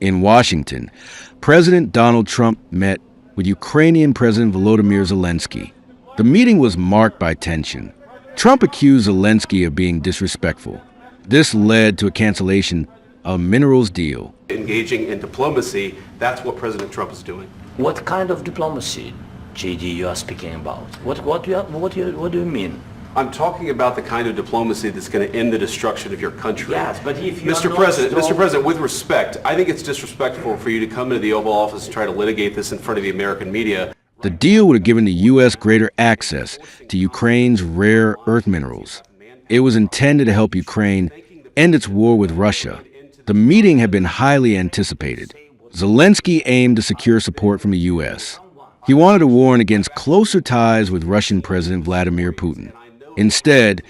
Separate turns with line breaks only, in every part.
In Washington, President Donald Trump met with Ukrainian President Volodymyr Zelensky. The meeting was marked by tension. Trump accused Zelensky of being disrespectful. This led to a cancellation of a minerals deal.
Engaging in diplomacy, that's what President Trump is doing.
What kind of diplomacy, JD, you are speaking about? What do you mean?
I'm talking about the kind of diplomacy that's going to end the destruction of your country.
Yes, but if you
Mr. President, with respect, I think it's disrespectful for you to come into the Oval Office and try to litigate this in front of the American media.
The deal would have given the U.S. greater access to Ukraine's rare earth minerals. It was intended to help Ukraine end its war with Russia. The meeting had been highly anticipated. Zelensky aimed to secure support from the U.S. He wanted to warn against closer ties with Russian President Vladimir Putin. Instead,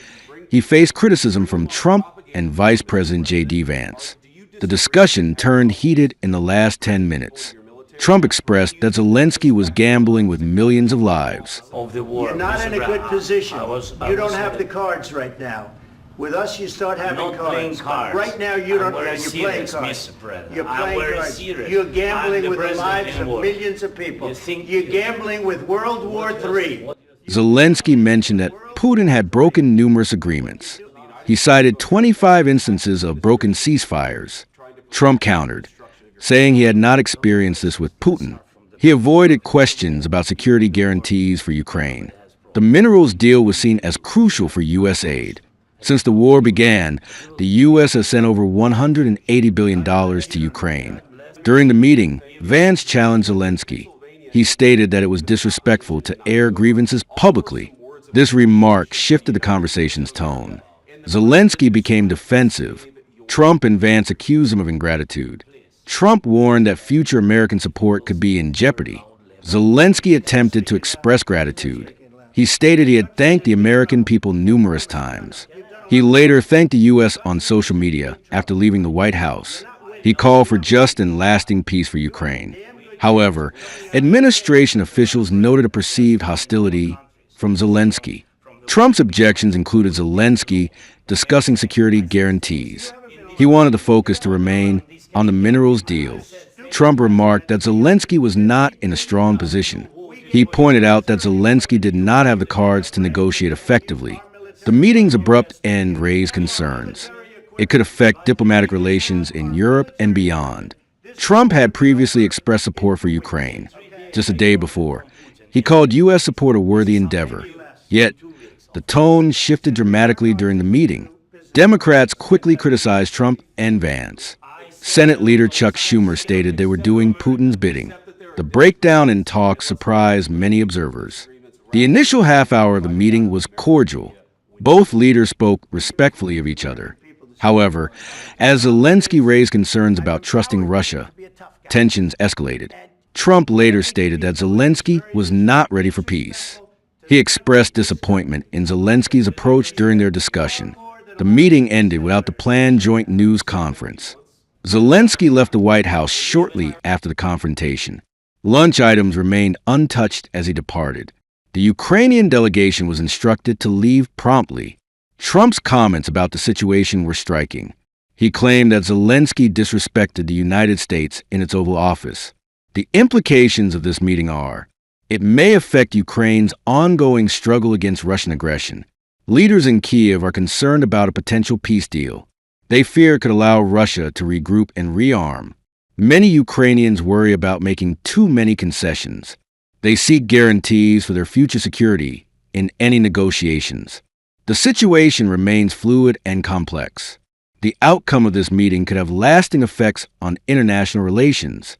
he faced criticism from Trump and Vice President J.D. Vance. The discussion turned heated in the last 10 minutes. Trump expressed that Zelensky was gambling with millions of lives.
You're not in a good position. You don't have the cards right now. With us, you start having cards. Right now, you don't. You're playing cards. You're playing cards. You're gambling with the lives of millions of people. You're gambling with World War III.
Zelensky mentioned that Putin had broken numerous agreements. He cited 25 instances of broken ceasefires. Trump countered, saying he had not experienced this with Putin. He avoided questions about security guarantees for Ukraine. The minerals deal was seen as crucial for U.S. aid. Since the war began, the U.S. has sent over $180 billion to Ukraine. During the meeting, Vance challenged Zelensky. He stated that it was disrespectful to air grievances publicly. This remark shifted the conversation's tone. Zelensky became defensive. Trump and Vance accused him of ingratitude. Trump warned that future American support could be in jeopardy. Zelensky attempted to express gratitude. He stated he had thanked the American people numerous times. He later thanked the U.S. on social media after leaving the White House. He called for just and lasting peace for Ukraine. However, administration officials noted a perceived hostility from Zelensky. Trump's objections included Zelensky discussing security guarantees. He wanted the focus to remain on the minerals deal. Trump remarked that Zelensky was not in a strong position. He pointed out that Zelensky did not have the cards to negotiate effectively. The meeting's abrupt end raised concerns. It could affect diplomatic relations in Europe and beyond. Trump had previously expressed support for Ukraine. Just a day before, he called U.S. support a worthy endeavor. Yet, the tone shifted dramatically during the meeting. Democrats quickly criticized Trump and Vance. Senate leader Chuck Schumer stated they were doing Putin's bidding. The breakdown in talks surprised many observers. The initial half hour of the meeting was cordial. Both leaders spoke respectfully of each other. However, as Zelensky raised concerns about trusting Russia, tensions escalated. Trump later stated that Zelensky was not ready for peace. He expressed disappointment in Zelensky's approach during their discussion. The meeting ended without the planned joint news conference. Zelensky left the White House shortly after the confrontation. Lunch items remained untouched as he departed. The Ukrainian delegation was instructed to leave promptly. Trump's comments about the situation were striking. He claimed that Zelensky disrespected the United States in its Oval Office. The implications of this meeting are, it may affect Ukraine's ongoing struggle against Russian aggression. Leaders in Kyiv are concerned about a potential peace deal. They fear it could allow Russia to regroup and rearm. Many Ukrainians worry about making too many concessions. They seek guarantees for their future security in any negotiations. The situation remains fluid and complex. The outcome of this meeting could have lasting effects on international relations.